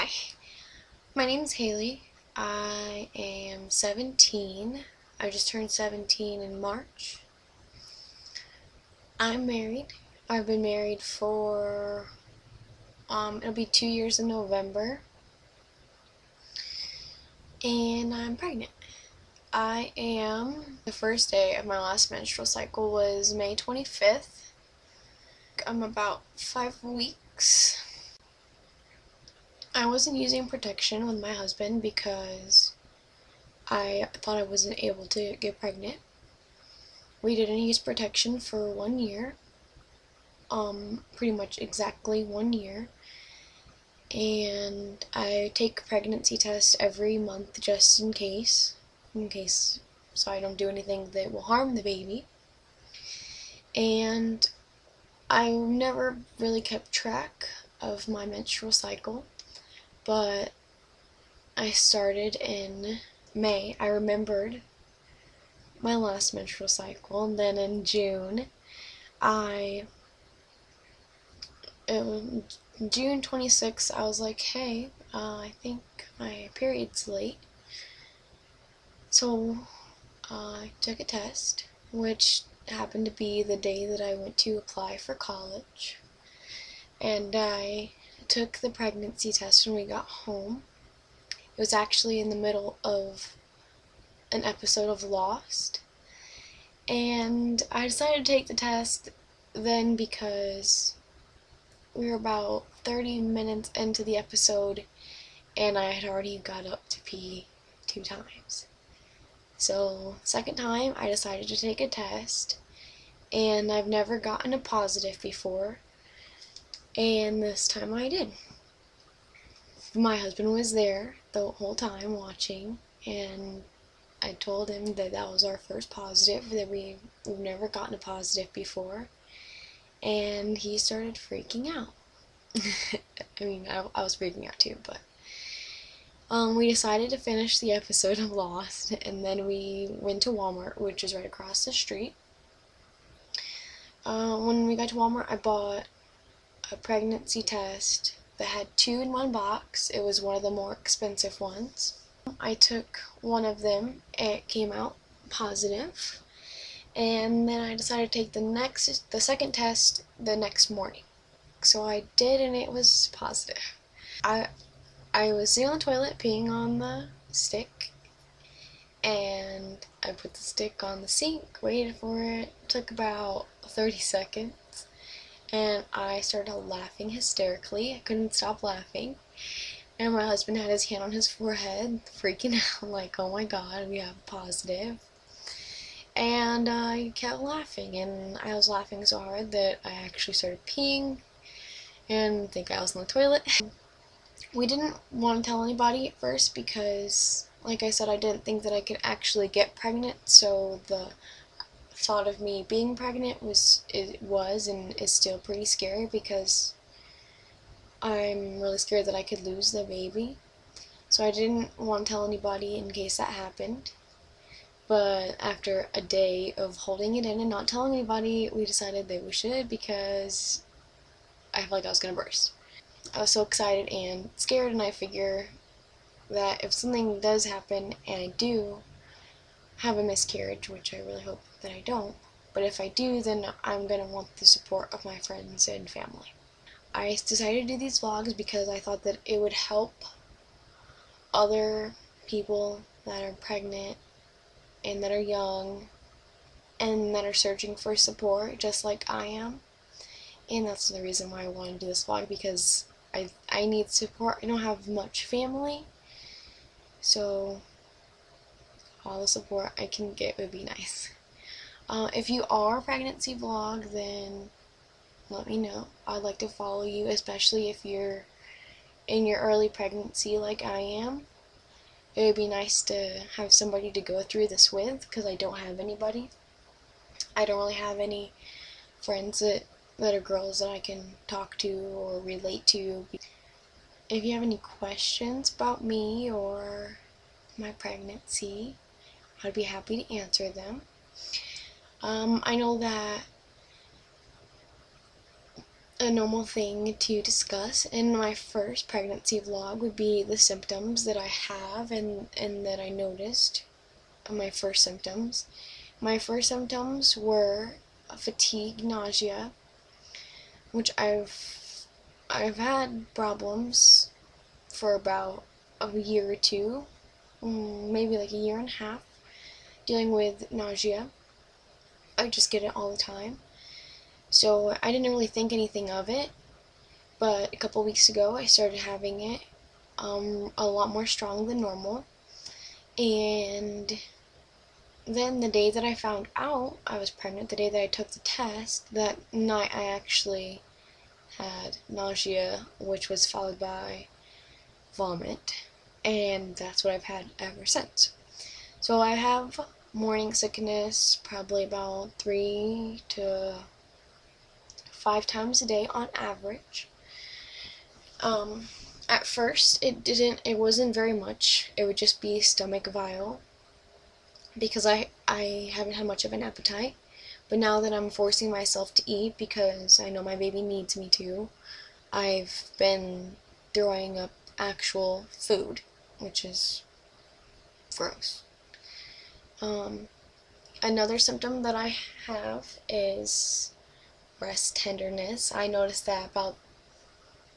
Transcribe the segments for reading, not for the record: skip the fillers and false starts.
Hi, my name is Haley. I am 17. I just turned 17 in March. I'm married. I've been married for, it'll be 2 years in November. And I'm pregnant. The first day of my last menstrual cycle was May 25th. I'm about 5 weeks. I wasn't using protection with my husband because I thought I wasn't able to get pregnant. We didn't use protection for 1 year, pretty much exactly 1 year. And I take a pregnancy test every month just in case, so I don't do anything that will harm the baby. And I never really kept track of my menstrual cycle, but I started in May. I remembered my last menstrual cycle, and then in June, June 26th, I was like, hey, I think my period's late. So I took a test, which happened to be the day that I went to apply for college. And I took the pregnancy test when we got home. It was actually in the middle of an episode of Lost. And I decided to take the test then because we were about 30 minutes into the episode and I had already got up to pee 2 times. So, second time, I decided to take a test, and I've never gotten a positive before, and this time I did. My husband was there the whole time watching, and I told him that that was our first positive, that we've never gotten a positive before, and he started freaking out. I mean, I was freaking out too, but we decided to finish the episode of Lost, and then we went to Walmart, which is right across the street. When we got to Walmart, I bought a pregnancy test that had 2 in one box. It was one of the more expensive ones. I took one of them, it came out positive, and then I decided to take the second test the next morning. So I did, and it was positive. I was sitting on the toilet peeing on the stick, and I put the stick on the sink, waited for it, took about 30 seconds, and I started laughing hysterically. I couldn't stop laughing, and my husband had his hand on his forehead, freaking out, like, oh my god, we have a positive. And I kept laughing, and I was laughing so hard that I actually started peeing, and I think I was in the toilet. We didn't want to tell anybody at first because, like I said, I didn't think that I could actually get pregnant, so the thought of me being pregnant was and is still pretty scary because I'm really scared that I could lose the baby. So I didn't want to tell anybody in case that happened. But after a day of holding it in and not telling anybody, we decided that we should because I felt like I was going to burst. I was so excited and scared, and I figure that if something does happen and I do have a miscarriage, which I really hope that I don't, but if I do, then I'm going to want the support of my friends and family. I decided to do these vlogs because I thought that it would help other people that are pregnant and that are young and that are searching for support just like I am. And that's the reason why I wanted to do this vlog, because I need support. I don't have much family, so all the support I can get would be nice. If you are a pregnancy vlog, then let me know. I'd like to follow you, especially if you're in your early pregnancy like I am. It would be nice to have somebody to go through this with, because I don't have anybody. I don't really have any friends that are girls that I can talk to or relate to. If you have any questions about me or my pregnancy, I'd be happy to answer them. I know that a normal thing to discuss in my first pregnancy vlog would be the symptoms that I have and that I noticed. My first symptoms. My first symptoms were fatigue, nausea, which I've had problems for about a year or two, maybe like a year and a half, dealing with nausea. I just get it all the time. So I didn't really think anything of it, but a couple weeks ago I started having it a lot more strong than normal. And then the day that I found out I was pregnant, the day that I took the test, that night I actually had nausea, which was followed by vomit, and that's what I've had ever since. So I have morning sickness probably about 3 to 5 times a day on average. At first it wasn't very much. It would just be stomach bile because I haven't had much of an appetite. But now that I'm forcing myself to eat because I know my baby needs me to, I've been throwing up actual food, which is gross. Another symptom that I have is breast tenderness. I noticed that about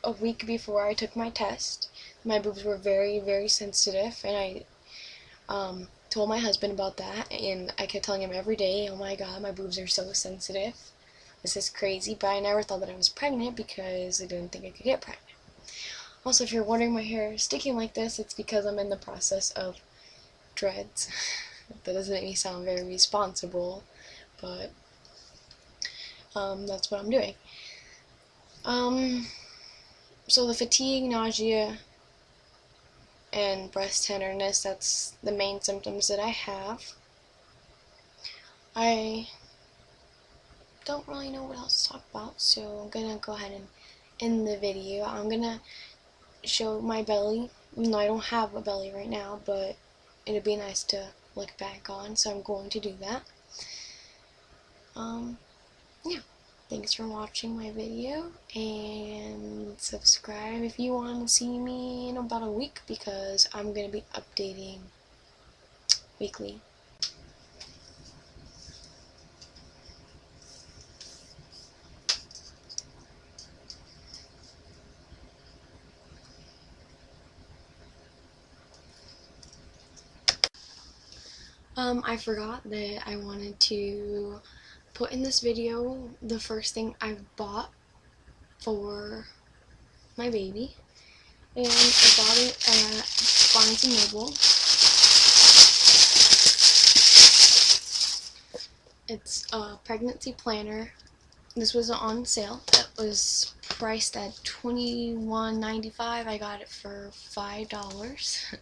a week before I took my test. My boobs were very, very sensitive, and I told my husband about that, and I kept telling him every day, oh my god, my boobs are so sensitive. This is crazy, but I never thought that I was pregnant because I didn't think I could get pregnant. Also, if you're wondering my hair is sticking like this, it's because I'm in the process of dreads. That doesn't make me sound very responsible, but that's what I'm doing. So the fatigue, nausea, and breast tenderness, that's the main symptoms that I have. I don't really know what else to talk about, so I'm gonna go ahead and end the video. I'm gonna show my belly. No, I don't have a belly right now, but it'd be nice to look back on, so I'm going to do that. Yeah. Thanks for watching my video, and subscribe if you want to see me in about a week because I'm going to be updating weekly. I forgot that I wanted to put in this video the first thing I've bought for my baby, and I bought it at Barnes & Noble. It's a pregnancy planner. This was on sale. It was priced at $21.95. I got it for $5.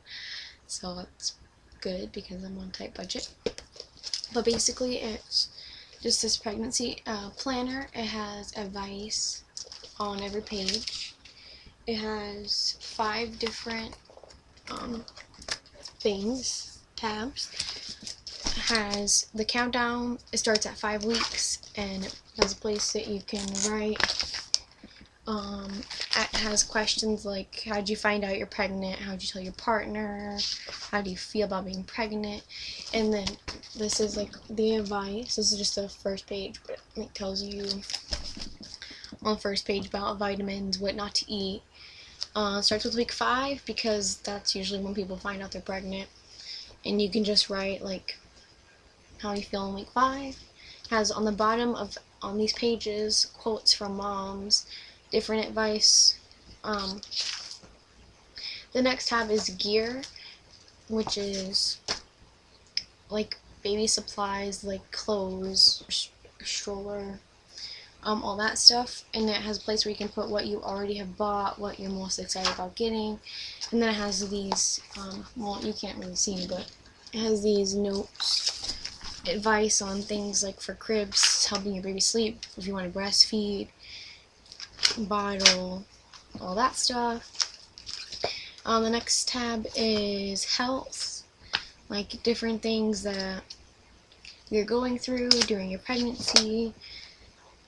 So it's good because I'm on a tight budget. But basically it's just this pregnancy planner. It has advice on every page. It has 5 different tabs. It has the countdown. It starts at 5 weeks, and it has a place that you can write. It has questions like, how'd you find out you're pregnant? How'd you tell your partner? How do you feel about being pregnant? And then this is like the advice. This is just the first page, but it tells you on the first page about vitamins, what not to eat. Starts with week 5 because that's usually when people find out they're pregnant. And you can just write like how you feel in week 5. It has on the bottom of on these pages quotes from moms, different advice. The next tab is gear, which is like baby supplies, like clothes, stroller, all that stuff. And it has a place where you can put what you already have bought, what you're most excited about getting. And then it has these, well, you can't really see, but it has these notes, advice on things like for cribs, helping your baby sleep, if you want to breastfeed, bottle, all that stuff. The next tab is health, like different things that you're going through during your pregnancy.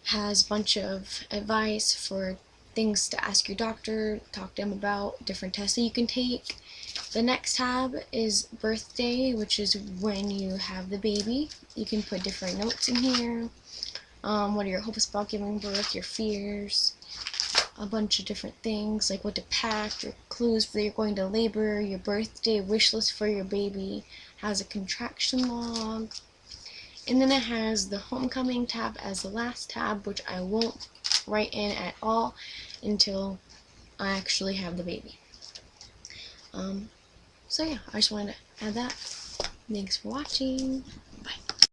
has a bunch of advice for things to ask your doctor, talk to them about, different tests that you can take. The next tab is birthday, which is when you have the baby. You can put different notes in here. What are your hopes about giving birth, your fears, a bunch of different things like what to pack, your clues for you're going to labor, your birthday wish list for your baby, has a contraction log, and then it has the homecoming tab as the last tab, which I won't write in at all until I actually have the baby. So yeah, I just wanted to add that. Thanks for watching.